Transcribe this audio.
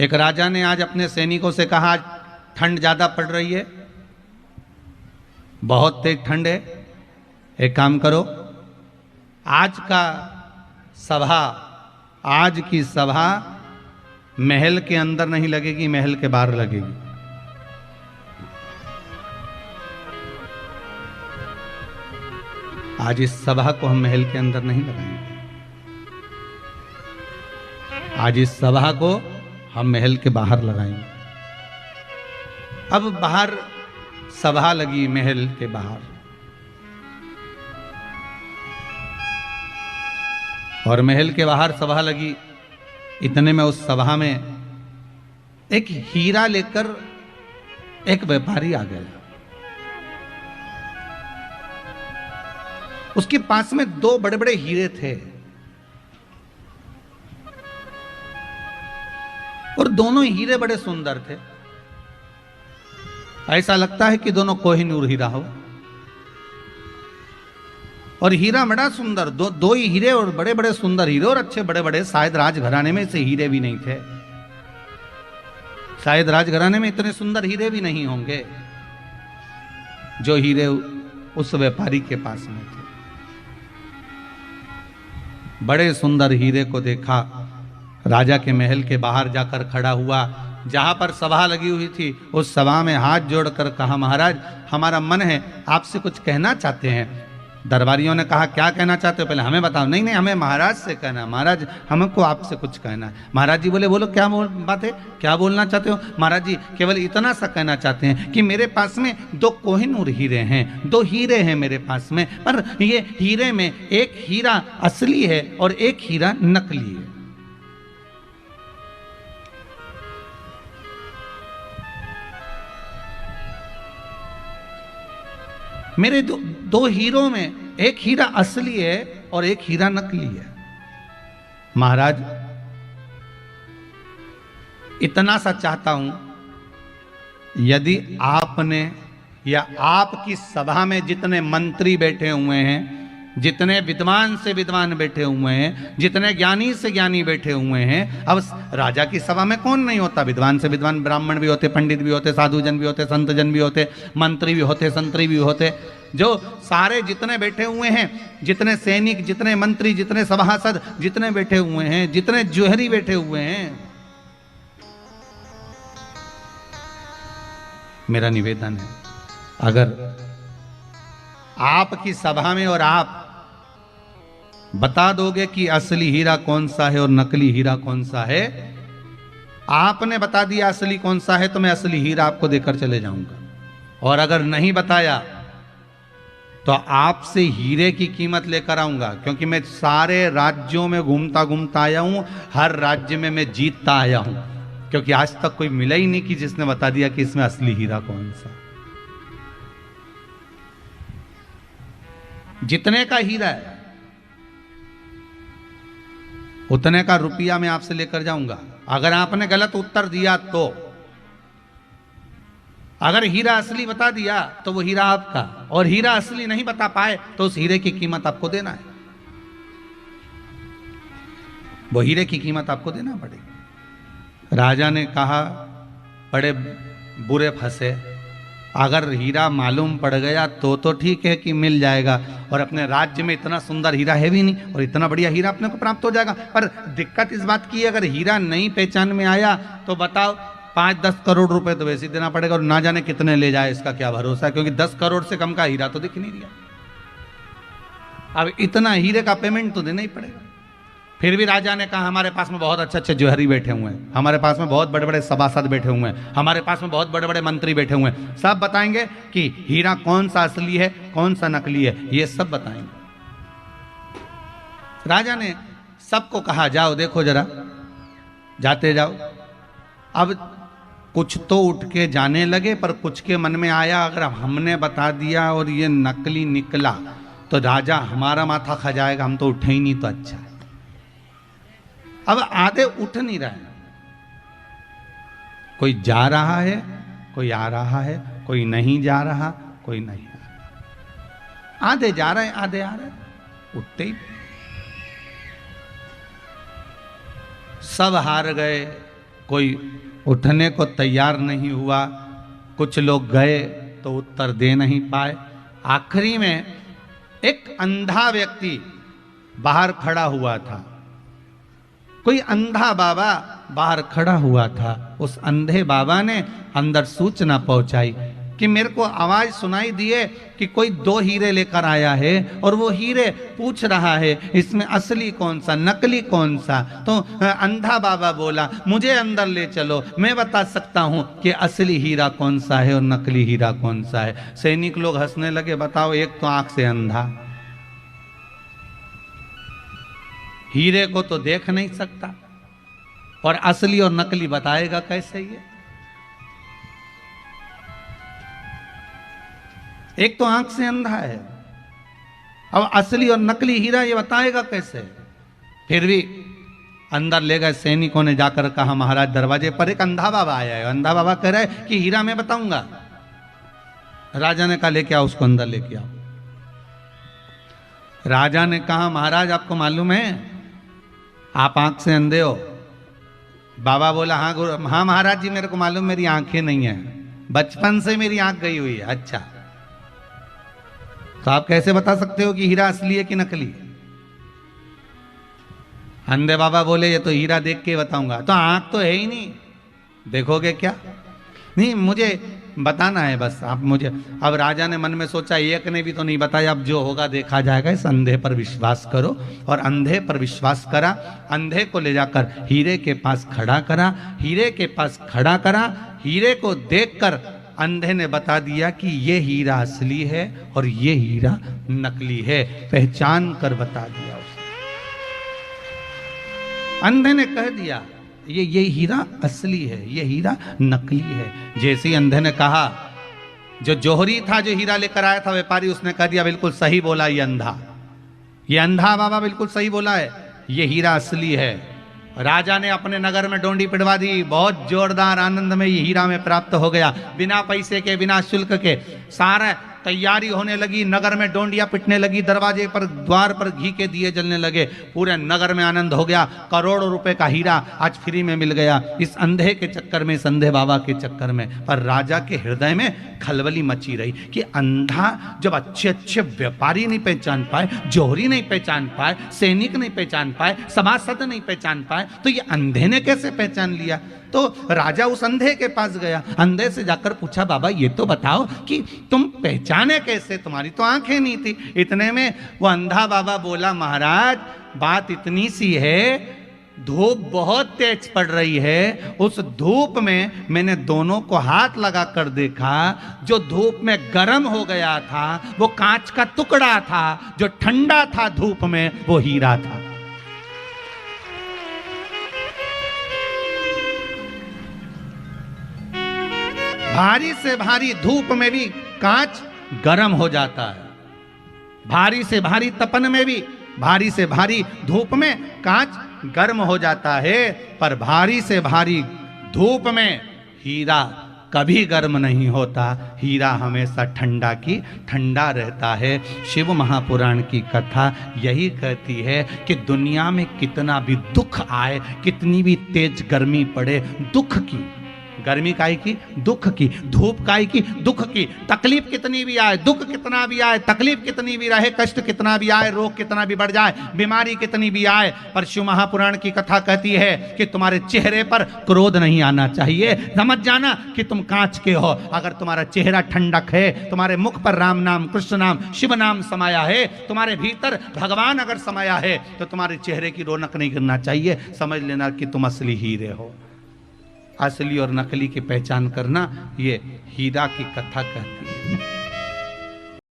एक राजा ने आज अपने सैनिकों से कहा, आज ठंड ज्यादा पड़ रही है, बहुत तेज ठंड है, एक काम करो, आज की सभा महल के अंदर नहीं लगेगी, महल के बाहर लगेगी। आज इस सभा को हम महल के अंदर नहीं लगाएंगे, आज इस सभा को हम महल के बाहर लगाएंगे। अब बाहर सभा लगी, महल के बाहर, और महल के बाहर सभा लगी। इतने में उस सभा में एक हीरा लेकर एक व्यापारी आ गया। उसके पास में 2 बड़े बड़े हीरे थे और दोनों हीरे बड़े सुंदर थे। ऐसा लगता है कि दोनों कोहिनूर हीरा हो, और हीरा बड़ा सुंदर, दो ही हीरे और बड़े बड़े सुंदर हीरे और अच्छे बड़े बड़े। शायद राजघराने में से हीरे भी नहीं थे, शायद राजघराने में इतने सुंदर हीरे भी नहीं होंगे जो हीरे उस व्यापारी के पास में थे। बड़े सुंदर हीरे को देखा, राजा के महल के बाहर जाकर खड़ा हुआ, जहां पर सभा लगी हुई थी उस सभा में हाथ जोड़कर कहा, महाराज हमारा मन है आपसे कुछ कहना चाहते हैं। दरबारियों ने कहा, क्या कहना चाहते हो, पहले हमें बताओ। नहीं नहीं, हमें महाराज से कहना है, महाराज हमको आपसे कुछ कहना है। महाराज जी बोले, बोलो क्या बात है, क्या बोलना चाहते हो। महाराज जी केवल इतना सा कहना चाहते हैं कि मेरे पास में 2 कोहिनूर हीरे हैं, 2 हीरे हैं मेरे पास में, पर ये हीरे में एक हीरा असली है और एक हीरा नकली है। मेरे 2 हीरों में एक हीरा असली है और एक हीरा नकली है। महाराज इतना सा चाहता हूं, यदि आपने या आपकी सभा में जितने मंत्री बैठे हुए हैं, जितने विद्वान से विद्वान बैठे हुए हैं, जितने ज्ञानी से ज्ञानी बैठे हुए हैं, अब राजा की सभा में कौन नहीं होता, विद्वान से विद्वान ब्राह्मण भी होते, पंडित भी होते, साधुजन भी होते, संतजन भी होते, मंत्री भी होते, संतरी भी होते, जो सारे जितने बैठे हुए हैं, जितने सैनिक, जितने मंत्री, जितने सभासद जितने बैठे हुए हैं, जितने जोहरी बैठे हुए हैं, मेरा निवेदन है, अगर आपकी सभा में और आप बता दोगे कि असली हीरा कौन सा है और नकली हीरा कौन सा है, आपने बता दिया असली कौन सा है तो मैं असली हीरा आपको देकर चले जाऊंगा, और अगर नहीं बताया तो आपसे हीरे की कीमत लेकर आऊंगा, क्योंकि मैं सारे राज्यों में घूमता घूमता आया हूं, हर राज्य में मैं जीतता आया हूं, क्योंकि आज तक कोई मिला ही नहीं कि जिसने बता दिया कि इसमें असली हीरा कौन सा। जितने का हीरा है उतने का रुपया मैं आपसे लेकर जाऊंगा। अगर आपने गलत उत्तर दिया तो, अगर हीरा असली बता दिया तो वो हीरा आपका, और हीरा असली नहीं बता पाए तो उस हीरे की कीमत आपको देना है, वो हीरे की कीमत आपको देना पड़ेगी। राजा ने कहा, बड़े बुरे फंसे, अगर हीरा मालूम पड़ गया तो ठीक है कि मिल जाएगा, और अपने राज्य में इतना सुंदर हीरा है भी नहीं और इतना बढ़िया हीरा अपने को प्राप्त हो जाएगा। पर दिक्कत इस बात की, अगर हीरा नहीं पहचान में आया तो बताओ 5-10 करोड़ रुपए तो वैसे ही देना पड़ेगा, और ना जाने कितने ले जाए इसका क्या भरोसा है, क्योंकि 10 करोड़ से कम का हीरा तो दिख नहीं दिया। अब इतना हीरे का पेमेंट तो देना ही पड़ेगा। फिर भी राजा ने कहा, हमारे पास में बहुत अच्छे अच्छे जोहरी बैठे हुए हैं, हमारे पास में बहुत बड़े बड़े सभासद बैठे हुए हैं, हमारे पास में बहुत बड़े बड़े मंत्री बैठे हुए हैं, सब बताएंगे कि हीरा कौन सा असली है कौन सा नकली है, ये सब बताएंगे। राजा ने सबको कहा, जाओ देखो जरा, जाते जाओ। अब कुछ तो उठ के जाने लगे, पर कुछ के मन में आया, अगर हमने बता दिया और ये नकली निकला तो राजा हमारा माथा खा जाएगा, हम तो उठे ही नहीं तो अच्छा है। अब आधे उठ नहीं रहे, कोई जा रहा है, कोई आ रहा है, कोई नहीं जा रहा, कोई नहीं आ रहा, आधे जा रहे हैं, आधे आ रहे हैं, उठते ही सब हार गए, कोई उठने को तैयार नहीं हुआ, कुछ लोग गए तो उत्तर दे नहीं पाए। आखिरी में एक अंधा व्यक्ति बाहर खड़ा हुआ था, कोई अंधा बाबा बाहर खड़ा हुआ था। उस अंधे बाबा ने अंदर सूचना पहुंचाई कि मेरे को आवाज सुनाई दिए कि कोई 2 हीरे लेकर आया है और वो हीरे पूछ रहा है इसमें असली कौन सा नकली कौन सा। तो अंधा बाबा बोला मुझे अंदर ले चलो, मैं बता सकता हूं कि असली हीरा कौन सा है और नकली हीरा कौन सा है। सैनिक लोग हंसने लगे, बताओ एक तो आंख से अंधा, हीरे को तो देख नहीं सकता और असली और नकली बताएगा कैसे ये। एक तो आंख से अंधा है, अब असली और नकली हीरा ये बताएगा कैसे। फिर भी अंदर ले गए सैनिकों ने, जाकर कहा महाराज दरवाजे पर एक अंधा बाबा आया है। अंधा बाबा कह रहा है कि हीरा मैं बताऊंगा। राजा ने कहा लेके आओ उसको, अंदर लेके आओ। राजा ने कहा महाराज आपको मालूम है आप आंख से अंधे हो। बाबा बोला हाँ गुरु, हाँ महाराज जी मेरे को मालूम, मेरी आंखें नहीं है, बचपन से मेरी आंख गई हुई है। अच्छा तो आप कैसे बता सकते हो कि हीरा असली है कि नकली? अंधे बाबा बोले ये तो हीरा देख के बताऊंगा। तो आंख तो है ही नहीं, देखोगे क्या? नहीं मुझे बताना है बस आप मुझे। अब राजा ने मन में सोचा एक ने भी तो नहीं बताया, अब जो होगा देखा जाएगा, इस अंधे पर विश्वास करो। और अंधे पर विश्वास करा, अंधे को ले जाकर हीरे के पास खड़ा करा, हीरे के पास खड़ा करा। हीरे को देखकर अंधे ने बता दिया कि ये हीरा असली है और ये हीरा नकली है, पहचान कर बता दिया उसने। अंधे ने कह दिया ये हीरा असली है, ये हीरा नकली है। जैसे ही अंधे ने कहा, जो जोहरी था जो हीरा लेकर आया था व्यापारी, उसने कह दिया बिल्कुल सही बोला ये अंधा, ये अंधा बाबा बिल्कुल सही बोला है, ये हीरा असली है। राजा ने अपने नगर में डोंडी पिटवा दी, बहुत जोरदार आनंद में ये हीरा में प्राप्त हो गया, बिना पैसे के बिना शुल्क के। सारा तैयारी होने लगी, नगर में डोंडियां पिटने लगी, दरवाजे पर द्वार पर घी के दिए जलने लगे, पूरे नगर में आनंद हो गया। करोड़ों रुपए का हीरा आज फ्री में मिल गया, इस अंधे के चक्कर में, इस अंधे बाबा के चक्कर में। पर राजा के हृदय में खलबली मची रही कि अंधा जब अच्छे अच्छे व्यापारी नहीं पहचान पाए, जोहरी नहीं पहचान पाए, सैनिक नहीं पहचान पाए, सभासद नहीं पहचान पाए, तो ये अंधे ने कैसे पहचान लिया? तो राजा उस अंधे के पास गया, अंधे से जाकर पूछा बाबा ये तो बताओ कि तुम पहचाने कैसे, तुम्हारी तो आंखें नहीं थी। इतने में वो अंधा बाबा बोला महाराज बात इतनी सी है, धूप बहुत तेज पड़ रही है, उस धूप में मैंने दोनों को हाथ लगा कर देखा, जो धूप में गर्म हो गया था वो कांच का टुकड़ा था, जो ठंडा था धूप में वो हीरा था। भारी से भारी धूप में भी कांच गर्म हो जाता है, भारी से भारी तपन में भी, भारी से भारी धूप में कांच गर्म हो जाता है, पर भारी से भारी धूप में हीरा कभी गर्म नहीं होता, हीरा हमेशा ठंडा की ठंडा रहता है। शिव महापुराण की कथा यही कहती है कि दुनिया में कितना भी दुख आए, कितनी भी तेज गर्मी पड़े, दुख की, गर्मी काई की, दुख की, धूप काई की, दुख की, तकलीफ कितनी भी आए, दुख कितना भी आए, तकलीफ कितनी भी रहे, कष्ट कितना भी आए, रोग कितना भी बढ़ जाए, बीमारी कितनी भी आए, पर शिव महापुराण की कथा कहती है कि तुम्हारे चेहरे पर क्रोध नहीं आना चाहिए। समझ जाना कि तुम कांच के हो। अगर तुम्हारा चेहरा ठंडक है, तुम्हारे मुख पर राम नाम, कृष्ण नाम, शिव नाम समाया है, तुम्हारे भीतर भगवान अगर समाया है, तो तुम्हारे चेहरे की रौनक नहीं गिरना चाहिए। समझ लेना कि तुम असली हीरे हो। असली और नकली की पहचान करना ये हीरा की कथा कहती है।